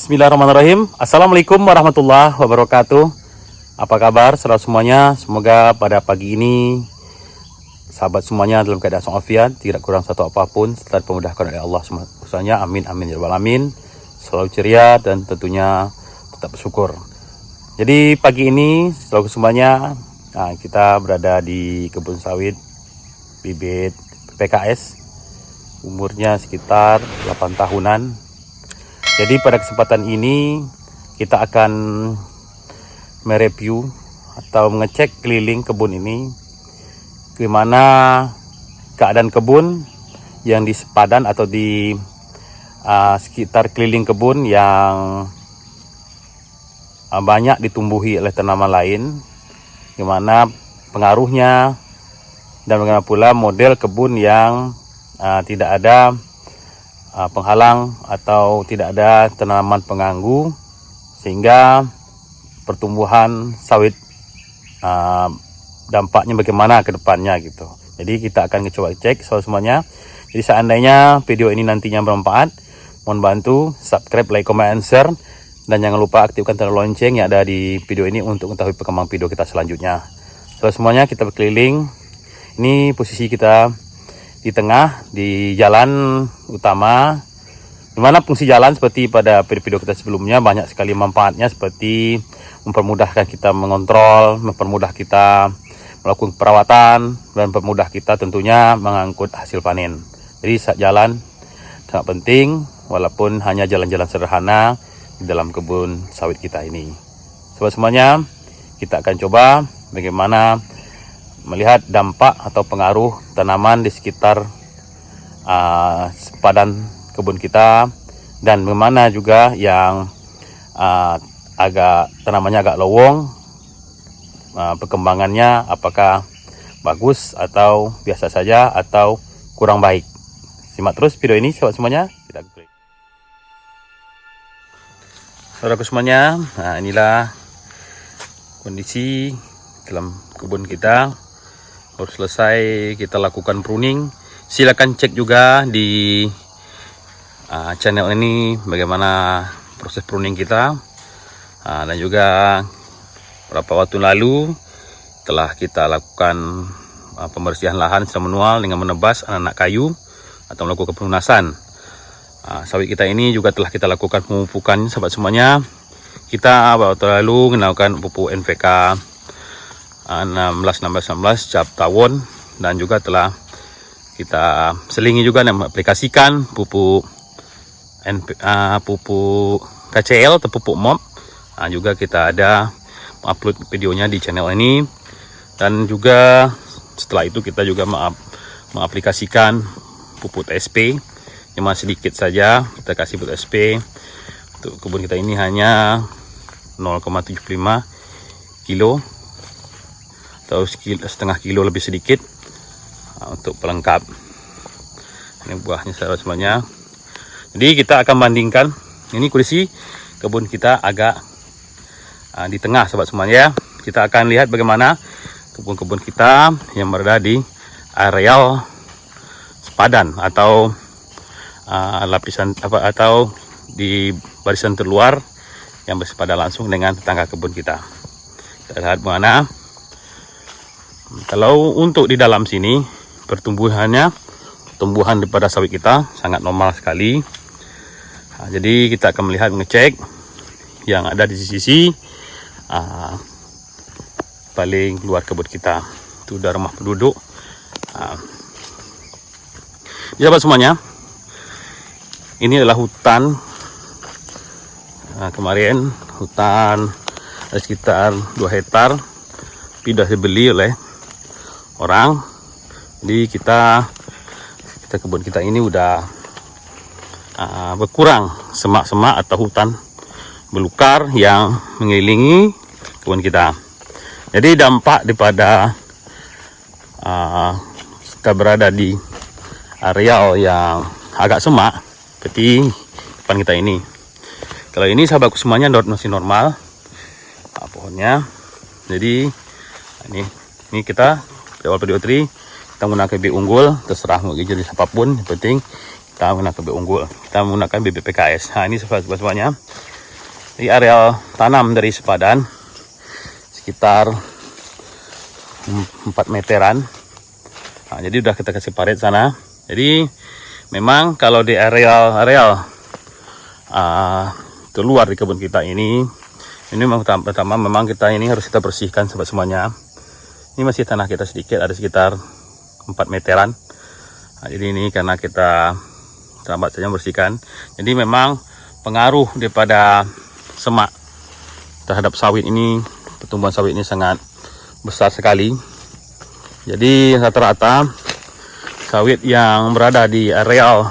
Bismillahirrahmanirrahim. Assalamualaikum warahmatullahi wabarakatuh. Apa kabar saudara semuanya? Semoga pada pagi ini sahabat semuanya dalam keadaan walafiat, tidak kurang satu apapun, serta dimudahkan oleh Allah SWT. Amin amin ya rabbal alamin. Selalu ceria dan tentunya tetap bersyukur. Jadi pagi ini saudara semuanya, kita berada di kebun sawit bibit PKS. Umurnya sekitar 8 tahunan. Jadi pada kesempatan ini kita akan mereview atau mengecek keliling kebun ini, gimana keadaan kebun yang di sepadan atau di sekitar keliling kebun yang banyak ditumbuhi oleh tanaman lain, gimana pengaruhnya, dan bagaimana pula model kebun yang tidak ada penghalang atau tidak ada tanaman pengganggu, sehingga pertumbuhan sawit dampaknya bagaimana ke depannya gitu. Jadi kita akan coba cek semuanya. Jadi seandainya video ini nantinya bermanfaat, mohon bantu subscribe, like, comment, and share, dan jangan lupa aktifkan tanda lonceng yang ada di video ini untuk mengetahui perkembangan video kita selanjutnya. Semuanya kita berkeliling. Ini posisi kita di tengah, di jalan utama, dimana fungsi jalan seperti pada video kita sebelumnya banyak sekali manfaatnya, seperti mempermudahkan kita mengontrol, mempermudah kita melakukan perawatan, dan mempermudah kita tentunya mengangkut hasil panen. Jadi saat jalan sangat penting, walaupun hanya jalan-jalan sederhana di dalam kebun sawit kita ini. Sobat semuanya, kita akan coba bagaimana melihat dampak atau pengaruh tanaman di sekitar sepadan kebun kita, dan bagaimana juga yang tanamannya agak lowong, perkembangannya apakah bagus atau biasa saja atau kurang baik. Simak terus video ini sahabat semuanya. Saudaraku semuanya, inilah kondisi dalam kebun kita. Baru selesai kita lakukan pruning. Silakan cek juga di channel ini bagaimana proses pruning kita, dan juga beberapa waktu lalu telah kita lakukan pembersihan lahan secara manual dengan menebas anak-anak kayu atau melakukan pelunasan. Sawit kita ini juga telah kita lakukan pemupukan sahabat semuanya. Kita waktu lalu melakukan pupuk NPK 16 cap tawon, dan juga telah kita selingi juga dan aplikasikan pupuk KCL atau pupuk MOP. Juga kita ada upload videonya di channel ini, dan juga setelah itu kita juga mengaplikasikan pupuk TSP cuma sedikit saja. Kita kasih pupuk TSP untuk kebun kita ini hanya 0,75 kilo atau setengah kilo lebih sedikit untuk pelengkap. Ini buahnya saudara semuanya. Jadi kita akan bandingkan. Ini kondisi kebun kita agak di tengah sahabat semuanya. Kita akan lihat bagaimana kebun-kebun kita yang berada di areal sepadan atau lapisan atau di barisan terluar yang bersepadan langsung dengan tetangga kebun kita. Kita lihat bagaimana. Kalau untuk di dalam sini tumbuhan daripada sawit kita sangat normal sekali. Jadi kita akan melihat, mengecek yang ada di sisi paling luar kebun kita. Itu udah rumah penduduk. Sahabat semuanya, ini adalah hutan. Kemarin hutan sekitar 2 hektar sudah dibeli oleh orang. Jadi kita kebun kita ini udah berkurang semak-semak atau hutan belukar yang mengelilingi kebun kita. Jadi dampak daripada kita berada di areal yang agak semak seperti depan kita ini. Kalau ini sahabatku semuanya masih normal pohonnya. Jadi ini kita di awal video 3 kita menggunakan bibit unggul, terserah mau jenis apapun, yang penting kita menggunakan bibit unggul, kita menggunakan bibit PKS. Ini semuanya di areal tanam dari sepadan sekitar 4 meteran. Nah, jadi udah kita kasih parit sana. Jadi memang kalau di areal keluar di kebun kita ini memang pertama memang kita ini harus kita bersihkan semuanya. Ini masih tanah kita sedikit, ada sekitar 4 meteran. Nah, jadi ini karena kita terlambat saja bersihkan. Jadi memang pengaruh daripada semak terhadap sawit ini, pertumbuhan sawit ini sangat besar sekali. Jadi rata-rata sawit yang berada di areal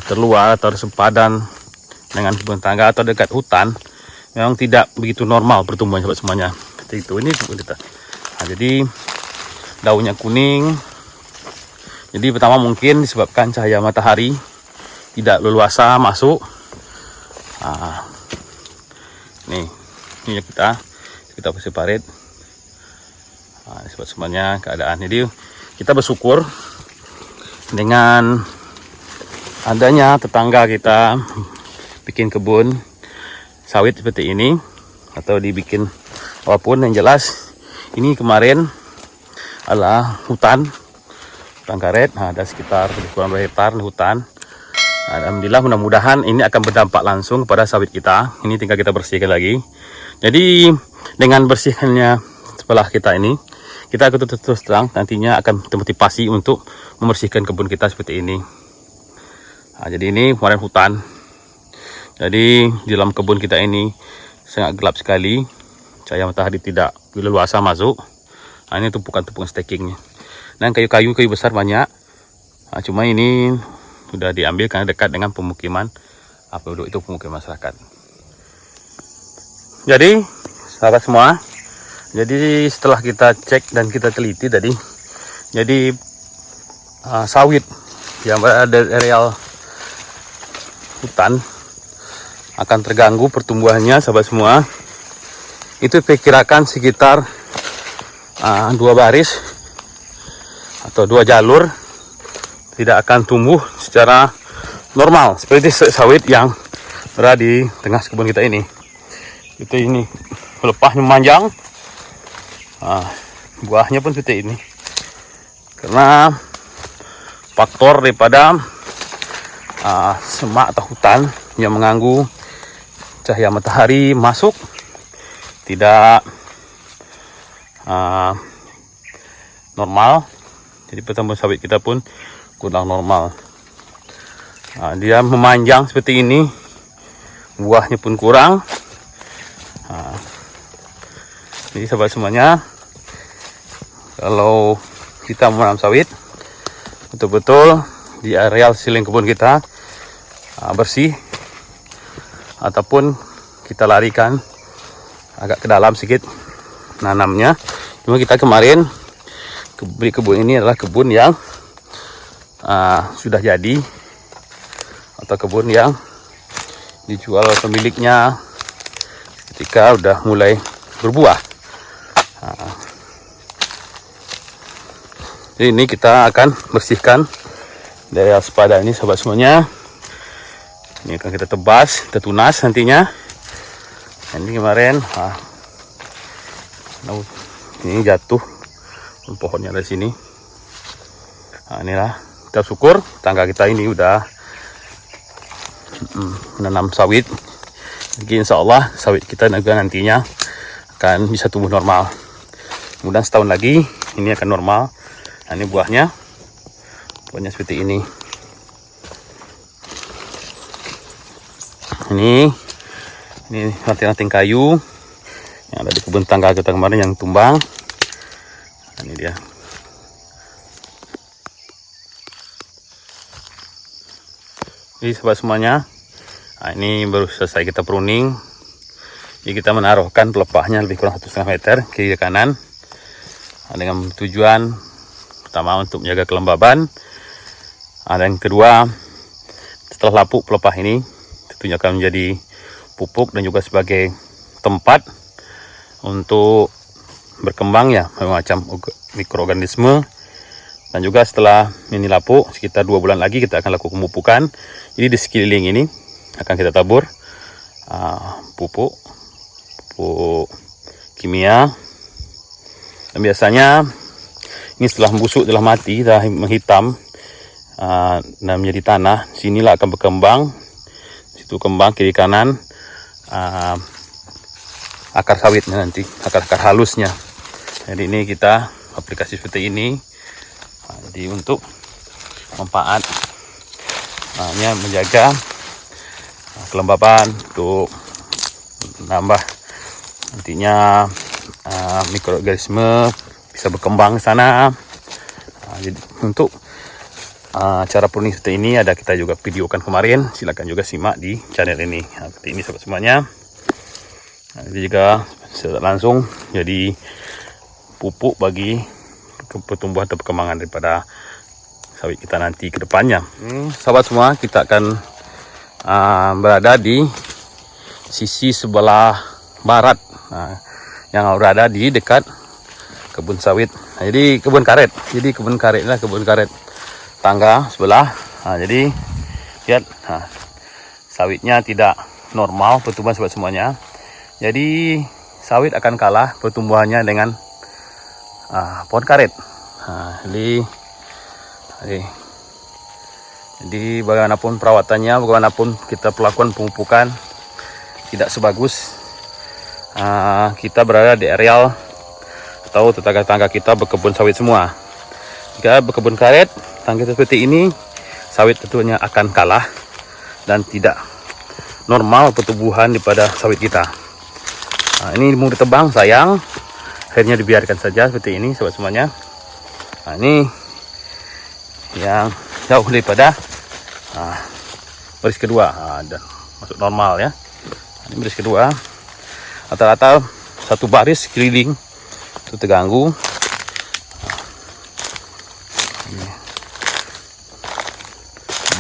terluar atau sepadan dengan kebun tangga atau dekat hutan memang tidak begitu normal pertumbuhan semuanya. Seperti itu ini kita. Nah, jadi daunnya kuning. Jadi pertama mungkin disebabkan cahaya matahari tidak leluasa masuk. Nah, ini kita kasih parit. Nah, disebab semuanya keadaan. Jadi kita bersyukur dengan adanya tetangga kita bikin kebun sawit seperti ini atau dibikin apapun, yang jelas ini kemarin adalah hutan karet. Nah, ada sekitar kurang 2 hektar hutan. Alhamdulillah, mudah-mudahan ini akan berdampak langsung kepada sawit kita. Ini tinggal kita bersihkan lagi. Jadi dengan bersihkannya setelah kita ini, kita akan terus terang nantinya akan termotivasi untuk membersihkan kebun kita seperti ini. Nah, jadi ini kemarin hutan. Jadi di dalam kebun kita ini sangat gelap sekali. Cahaya matahari tidak leluasa masuk. Nah, ini tumpukan-tumpukan stackingnya. Dan kayu-kayu besar banyak. Nah, cuma ini sudah diambil karena dekat dengan pemukiman penduduk itu, pemukiman masyarakat. Jadi sahabat semua, jadi setelah kita cek dan kita teliti tadi, jadi sawit yang berada di areal hutan akan terganggu pertumbuhannya, sahabat semua. Itu perkirakan sekitar 2 baris atau 2 jalur tidak akan tumbuh secara normal seperti sawit yang berada di tengah kebun kita ini. Itu ini pelepahnya memanjang, buahnya pun seperti ini karena faktor daripada semak atau hutan yang mengganggu cahaya matahari masuk, tidak normal. Jadi pertumbuhan sawit kita pun kurang normal. Nah, dia memanjang seperti ini, buahnya pun kurang. Nah, jadi sahabat semuanya, kalau kita menanam sawit betul-betul di areal siling kebun kita bersih, ataupun kita larikan agak ke dalam sedikit nanamnya. Cuma kita kemarin kebun ini adalah kebun yang sudah jadi atau kebun yang dijual oleh pemiliknya ketika udah mulai berbuah. Jadi ini kita akan bersihkan dari sepadan ini, sahabat semuanya. Ini akan kita tebas, kita tunas nantinya. Ini kemarin ini jatuh pohonnya dari sini. Nah, inilah kita syukur tangga kita ini udah menanam sawit. Jadi insya Allah sawit kita nantinya akan bisa tumbuh normal. Kemudian setahun lagi ini akan normal. Nah, ini buahnya seperti ini. Ini ranting-ranting kayu yang ada di kebun tangga kita kemarin yang tumbang. Ini dia. Jadi sahabat semuanya, nah, ini baru selesai kita pruning. Jadi kita menaruhkan pelepahnya lebih kurang 1,5 meter kiri kanan, dengan tujuan pertama untuk menjaga kelembaban. Dan kedua, setelah lapuk pelepah ini tentunya akan menjadi pupuk dan juga sebagai tempat untuk berkembang ya macam mikroorganisme. Dan juga setelah ini lapuk sekitar 2 bulan lagi kita akan lakukan pemupukan. Jadi di sekeliling ini akan kita tabur pupuk kimia. Dan biasanya ini setelah membusuk, telah mati, dah menghitam dan menjadi tanah, sinilah akan berkembang, situ kembang kiri kanan akar sawitnya nanti, akar-akar halusnya. Jadi ini kita aplikasi seperti ini. Jadi untuk manfaat hanya menjaga kelembapan, untuk nambah nantinya mikroorganisme bisa berkembang ke sana. Jadi untuk cara pruning seperti ini ada kita juga videokan kemarin, silakan juga simak di channel ini. Seperti ini sobat semuanya. Ini juga langsung jadi pupuk bagi pertumbuhan atau perkembangan daripada sawit kita nanti ke depannya. Sahabat semua, kita akan berada di sisi sebelah barat, yang berada di dekat kebun sawit. Jadi kebun karet. Jadi kebun karet inilah kebun karet tangga sebelah. Jadi lihat, sawitnya tidak normal pertumbuhan sahabat semuanya. Jadi sawit akan kalah pertumbuhannya dengan pohon karet. Jadi bagaimanapun perawatannya, bagaimanapun kita perlakuan pemupukan, tidak sebagus kita berada di areal atau tetangga-tetangga kita berkebun sawit semua. Jika berkebun karet, tangga seperti ini, sawit tentunya akan kalah dan tidak normal pertumbuhan daripada sawit kita. Ini mau ditebang, sayang, akhirnya dibiarkan saja seperti ini sobat semuanya. Ini yang jauh daripada baris kedua, dan masuk normal ya. Ini baris kedua, rata-rata satu baris keliling itu terganggu.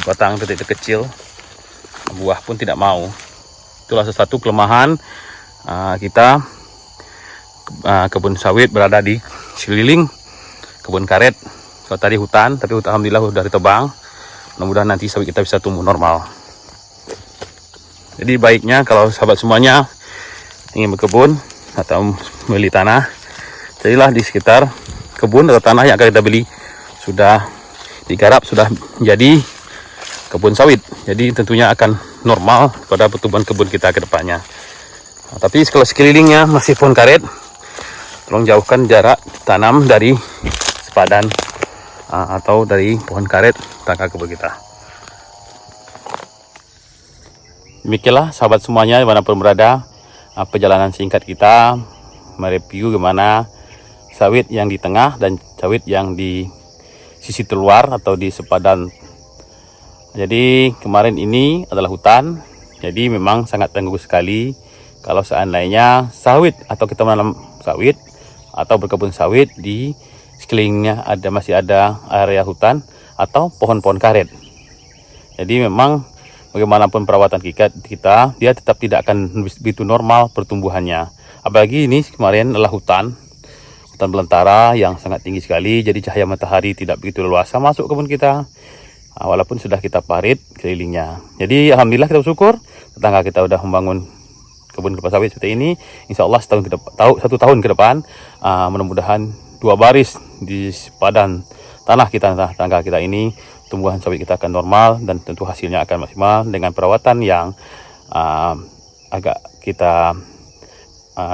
Batang titik kecil, buah pun tidak mau. Itulah sesuatu kelemahan kita kebun sawit berada di sekeliling kebun karet. Kalau tadi hutan, tapi alhamdulillah sudah ditebang. Mudah-mudahan nanti sawit kita bisa tumbuh normal. Jadi baiknya kalau sahabat semuanya ingin berkebun atau membeli tanah, carilah di sekitar kebun atau tanah yang akan kita beli sudah digarap, sudah menjadi kebun sawit. Jadi tentunya akan normal pada pertumbuhan kebun kita ke depannya. Tapi kalau sekelilingnya masih pohon karet, tolong jauhkan jarak tanam dari sepadan atau dari pohon karet tangga kebun kita. Demikianlah sahabat semuanya dimanapun berada, perjalanan singkat kita mereview gimana sawit yang di tengah dan sawit yang di sisi terluar atau di sepadan. Jadi kemarin ini adalah hutan, jadi memang sangat ganggu sekali kalau seandainya sawit atau kita menanam sawit atau berkebun sawit di sekelilingnya masih ada area hutan atau pohon-pohon karet. Jadi memang bagaimanapun perawatan kita dia tetap tidak akan begitu normal pertumbuhannya. Apalagi ini kemarin adalah hutan belantara yang sangat tinggi sekali, jadi cahaya matahari tidak begitu leluasa masuk kebun kita, walaupun sudah kita parit kelilingnya. Jadi alhamdulillah kita bersyukur tetangga kita sudah membangun kebun kelapa sawit seperti ini. Insya Allah satu tahun ke depan, mudah-mudahan 2 baris di sepadan tanah kita, tangga kita ini, tumbuhan sawit kita akan normal dan tentu hasilnya akan maksimal dengan perawatan yang agak kita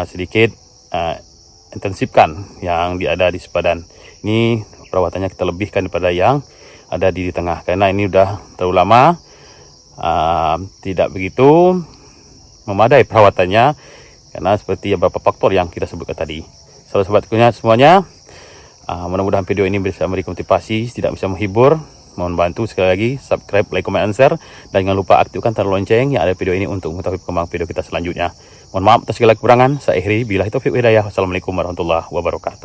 sedikit intensifkan yang ada di sepadan. Ini perawatannya kita lebihkan daripada yang ada di tengah, karena ini udah terlalu lama tidak begitu memadai perawatannya, karena seperti beberapa faktor yang kita sebutkan tadi. Sahabat-sahabatkunya semuanya, mudah-mudahan video ini bisa memberi motivasi, tidak bisa menghibur. Mohon bantu sekali lagi subscribe, like, comment, and share, dan jangan lupa aktifkan tanda lonceng yang ada video ini untuk mengetahui perkembangan video kita selanjutnya. Mohon maaf atas segala kekurangan. Saya akhiri, billahi taufiq wal hidayah. Wassalamualaikum warahmatullahi wabarakatuh.